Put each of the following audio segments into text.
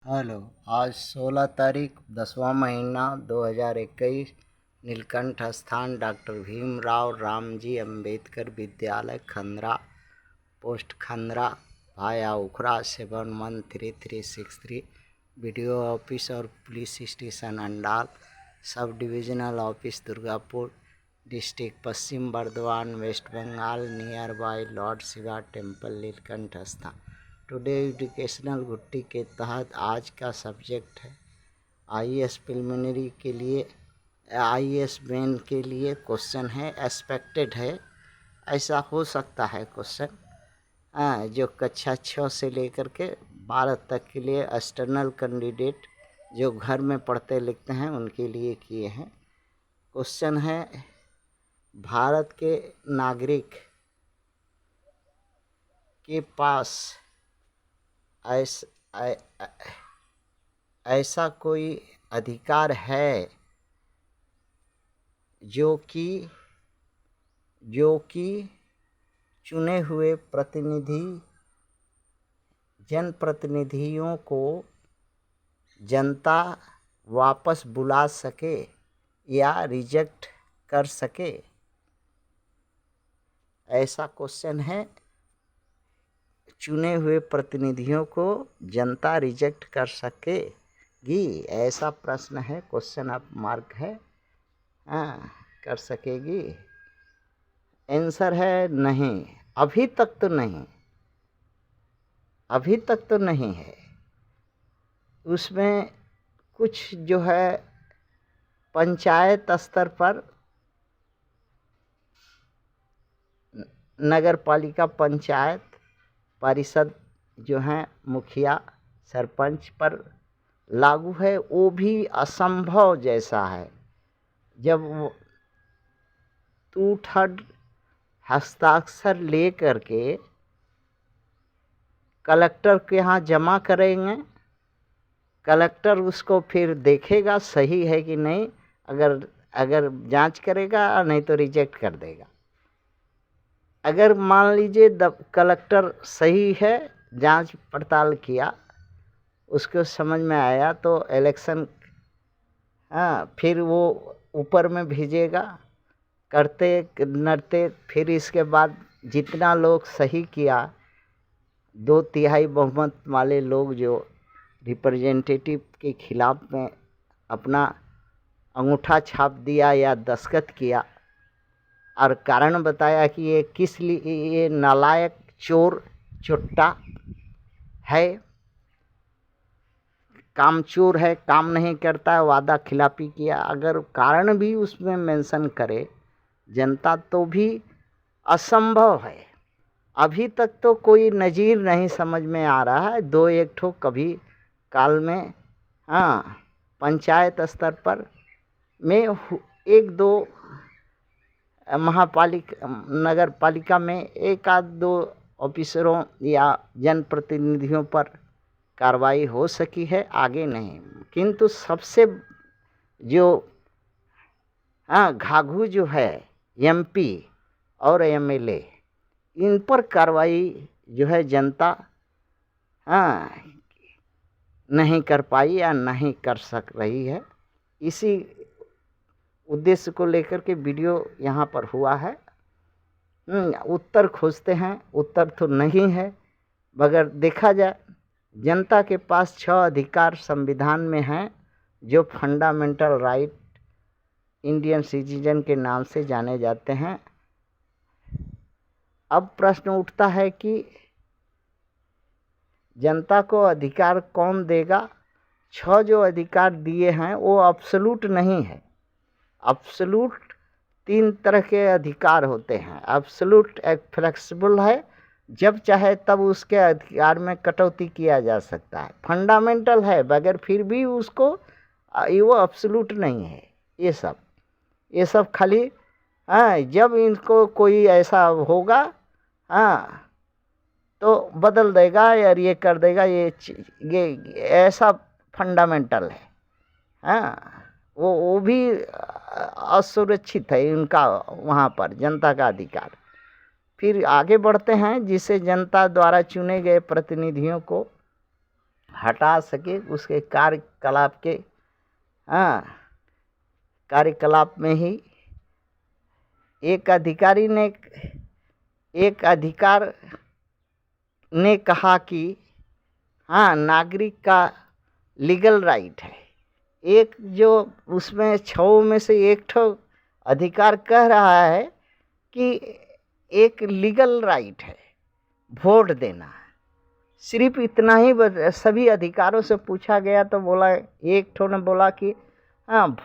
Hello. आज 16 तारीख 10वां महीना 2021 नीलकंठ स्थान डॉक्टर भीमराव रामजी अंबेडकर विद्यालय खंद्रा पोस्ट खंद्रा भाया उखरा 713363 बीडीओ ऑफिस और police station Andal sub divisional office Durgapur district Paschim Bardhaman west Bengal near by lord Shiva temple Neelkanth स्थान। टुडे एजुकेशनल गुट्टी के तहत आज का सब्जेक्ट है आईएएस प्रिलिमिनरी के लिए आईएएस मेन के लिए क्वेश्चन है एक्सपेक्टेड है। ऐसा हो सकता है क्वेश्चन जो कक्षा 6 से लेकर के 12 तक के लिए एक्सटर्नल कैंडिडेट जो घर में पढ़ते लिखते हैं उनके लिए किए हैं। क्वेश्चन है भारत के नागरिक के पास ऐसा कोई अधिकार है जो कि चुने हुए जनप्रतिनिधियों को जनता वापस बुला सके या रिजेक्ट कर सके। ऐसा क्वेश्चन है, चुने हुए प्रतिनिधियों को जनता रिजेक्ट कर सकेगी, ऐसा प्रश्न है। क्वेश्चन ऑफ मार्क है। कर सकेगी। आंसर है नहीं, अभी तक तो नहीं है। उसमें कुछ जो है पंचायत स्तर पर नगर पालिका पंचायत परिषद जो है मुखिया सरपंच पर लागू है, वो भी असंभव जैसा है। जब वो 2/3 हस्ताक्षर ले करके कलेक्टर के यहाँ जमा करेंगे, कलेक्टर उसको फिर देखेगा सही है कि नहीं, अगर जांच करेगा नहीं तो रिजेक्ट कर देगा। अगर मान लीजिए कलेक्टर सही है, जांच पड़ताल किया, उसको समझ में आया तो इलेक्शन फिर वो ऊपर में भेजेगा करते नरते। फिर इसके बाद जितना लोग सही किया, 2/3 बहुमत वाले लोग जो रिप्रेजेंटेटिव के खिलाफ में अपना अंगूठा छाप दिया या दस्तखत किया और कारण बताया कि ये किस लिए, ये नालायक चोर चुट्टा है, कामचोर है, काम नहीं करता है, वादा खिलाफी किया, अगर कारण भी उसमें मेंशन करे जनता तो भी असंभव है। अभी तक तो कोई नज़ीर नहीं समझ में आ रहा है। 2-1 ठो कभी काल में पंचायत स्तर पर में 1-2 नगर पालिका में 1-2 ऑफिसरों या जनप्रतिनिधियों पर कार्रवाई हो सकी है, आगे नहीं। किंतु सबसे जो घाघू जो है एमपी और एमएलए, इन पर कार्रवाई जो है जनता नहीं कर पाई या नहीं कर सक रही है। इसी उद्देश्य को लेकर के वीडियो यहाँ पर हुआ है। उत्तर खोजते हैं, उत्तर तो नहीं है। मगर देखा जाए, जनता के पास 6 अधिकार संविधान में हैं जो फंडामेंटल राइट इंडियन सिटीजन के नाम से जाने जाते हैं। अब प्रश्न उठता है कि जनता को अधिकार कौन देगा? 6 जो अधिकार दिए हैं वो अब्सोल्यूट नहीं है। अब्सोल्यूट 3 तरह के अधिकार होते हैं। अब्सोल्यूट एक फ्लेक्सिबल है, जब चाहे तब उसके अधिकार में कटौती किया जा सकता है। फंडामेंटल है मगर फिर भी उसको वो अब्सोल्यूट नहीं है। ये सब खाली जब इनको कोई ऐसा होगा तो बदल देगा या ये कर देगा, ये ऐसा फंडामेंटल है। वो भी असुरक्षित है इनका, वहाँ पर जनता का अधिकार। फिर आगे बढ़ते हैं, जिसे जनता द्वारा चुने गए प्रतिनिधियों को हटा सके, उसके कार्यकलाप के कार्यकलाप में ही एक अधिकार ने कहा कि नागरिक का लीगल राइट है। एक जो उसमें 6 में से एक ठो अधिकार कह रहा है कि एक लीगल राइट है वोट देना। सिर्फ इतना ही सभी अधिकारों से पूछा गया तो बोला, एक ठो ने बोला कि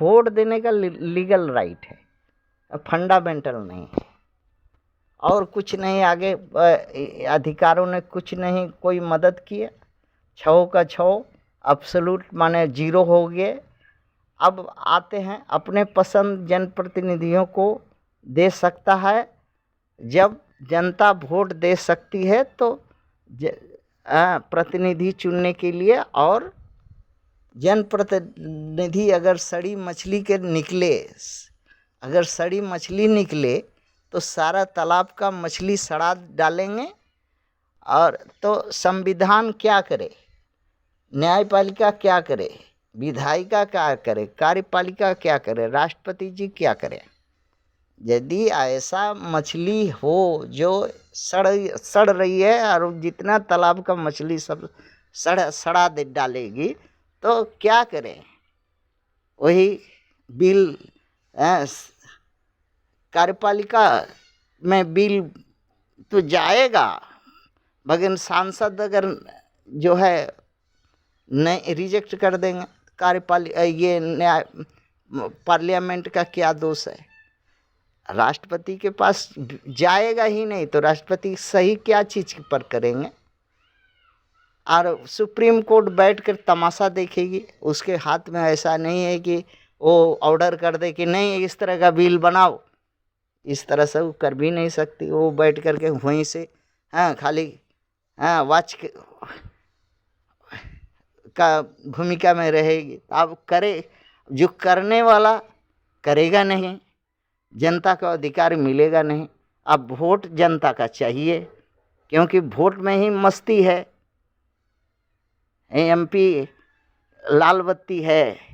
वोट देने का लीगल राइट है, फंडामेंटल नहीं है, और कुछ नहीं। आगे अधिकारों ने कुछ नहीं कोई मदद किया। 6 का 6 अब्सोल्यूट माने 0 हो गए। अब आते हैं अपने पसंद जनप्रतिनिधियों को दे सकता है। जब जनता वोट दे सकती है तो प्रतिनिधि चुनने के लिए, और जनप्रतिनिधि अगर सड़ी मछली निकले तो सारा तालाब का मछली सड़ा डालेंगे। और तो संविधान क्या करे, न्यायपालिका क्या करे, विधायिका क्या करे, कार्यपालिका क्या करे, राष्ट्रपति जी क्या करे? यदि ऐसा मछली हो जो सड़ रही है और जितना तालाब का मछली सब सड़ा दे डालेगी तो क्या करें? वही बिल कार्यपालिका में बिल तो जाएगा, मगर सांसद अगर जो है नहीं रिजेक्ट कर देंगे, न्याय पार्लियामेंट का क्या दोष है? राष्ट्रपति के पास जाएगा ही नहीं तो राष्ट्रपति सही क्या चीज पर करेंगे? और सुप्रीम कोर्ट बैठकर तमाशा देखेगी। उसके हाथ में ऐसा नहीं है कि वो ऑर्डर कर दे कि नहीं इस तरह का बिल बनाओ। इस तरह से वो कर भी नहीं सकती। वो बैठ करके वहीं से खाली वाच का भूमिका में रहेगी। अब करे जो करने वाला करेगा नहीं, जनता को अधिकार मिलेगा नहीं। अब वोट जनता का चाहिए, क्योंकि वोट में ही मस्ती है। एमपी लाल बत्ती है,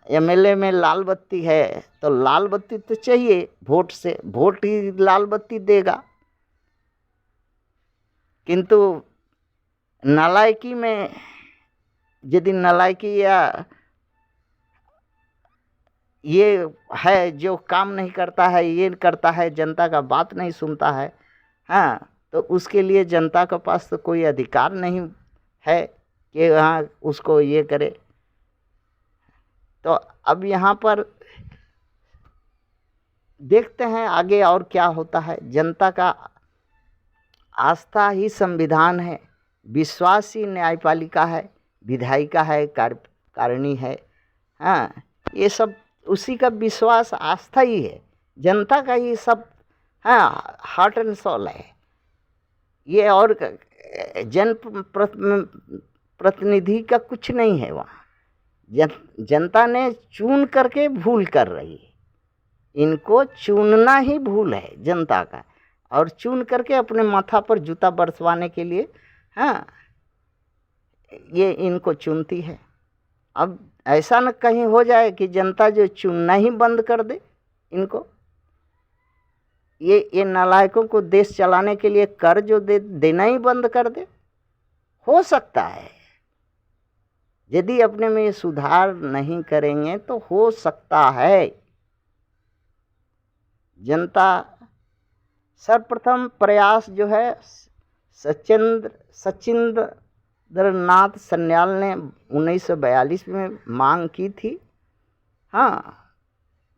एमएलए में लाल बत्ती है, तो लाल बत्ती तो चाहिए। वोट से वोट ही लाल बत्ती देगा। किंतु नालायकी में यदि नालायकी या ये है जो काम नहीं करता है, ये करता है, जनता का बात नहीं सुनता है, तो उसके लिए जनता के पास तो कोई अधिकार नहीं है कि उसको ये करे। तो अब यहाँ पर देखते हैं आगे और क्या होता है। जनता का आस्था ही संविधान है, विश्वास ही न्यायपालिका है, विधायिका है, कार्यकारिणी है। ये सब उसी का विश्वास आस्था ही है, जनता का ही सब हार्ट एंड सोल है ये। और जन प्रतिनिधि का कुछ नहीं है वहाँ। जनता ने चुन करके भूल कर रही है। इनको चुनना ही भूल है जनता का, और चुन करके अपने माथा पर जूता बरसवाने के लिए ये इनको चुनती है। अब ऐसा न कहीं हो जाए कि जनता जो चुनना ही बंद कर दे इनको। ये नालायकों को देश चलाने के लिए कर जो देना ही बंद कर दे। हो सकता है यदि अपने में ये सुधार नहीं करेंगे तो हो सकता है। जनता सर्वप्रथम प्रयास जो है सचिंद्रनाथ सन्याल ने 1942 में मांग की थी,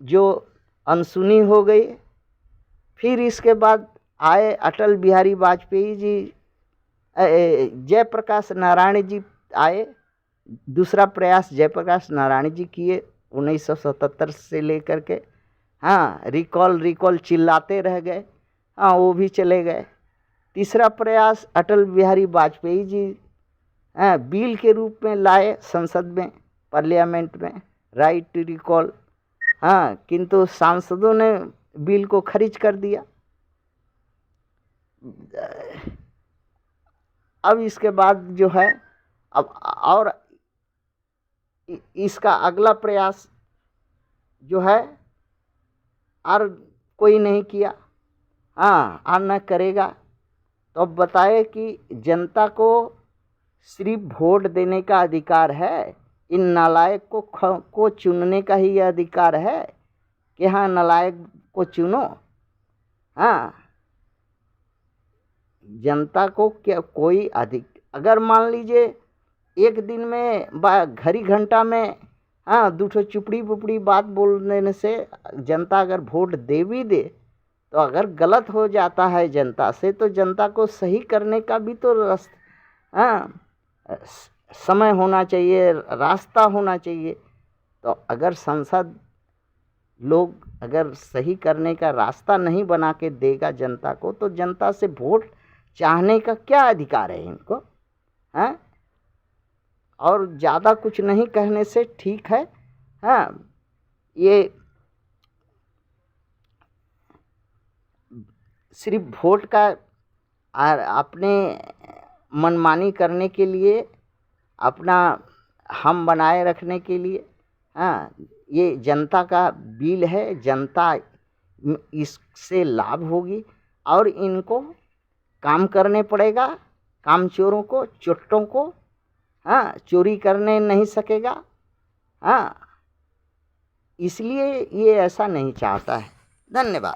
जो अनसुनी हो गई। फिर इसके बाद आए अटल बिहारी वाजपेयी जी, जयप्रकाश नारायण जी आए। दूसरा प्रयास जयप्रकाश नारायण जी किए 1977 से लेकर के। रिकॉल चिल्लाते रह गए, वो भी चले गए। तीसरा प्रयास अटल बिहारी वाजपेयी जी बिल के रूप में लाए संसद में, पार्लियामेंट में, राइट टू रिकॉल। किंतु सांसदों ने बिल को खारिज कर दिया। अब इसके बाद जो है अब और इसका अगला प्रयास जो है और कोई नहीं किया, हाँ और न करेगा, तो अब बताए कि जनता को सिर्फ वोट देने का अधिकार है, इन नालायक को चुनने का ही यह अधिकार है कि हाँ नालायक को चुनो। हाँ, जनता को क्या कोई अगर मान लीजिए एक दिन में घड़ी घंटा में हाँ दूठो चुपड़ी पुपड़ी बात बोलने से जनता अगर वोट दे भी दे, तो अगर गलत हो जाता है जनता से, तो जनता को सही करने का भी तो समय होना चाहिए, रास्ता होना चाहिए। तो अगर संसद लोग अगर सही करने का रास्ता नहीं बना के देगा जनता को, तो जनता से वोट चाहने का क्या अधिकार है इनको? हैं? और ज़्यादा कुछ नहीं कहने से ठीक है। हाँ, ये सिर्फ वोट का अपने मनमानी करने के लिए, अपना हम बनाए रखने के लिए, हाँ ये जनता का बिल है, जनता इससे लाभ होगी और इनको काम करने पड़ेगा, कामचोरों को, चोट्टों को हाँ चोरी करने नहीं सकेगा। हाँ, इसलिए ये ऐसा नहीं चाहता है। धन्यवाद।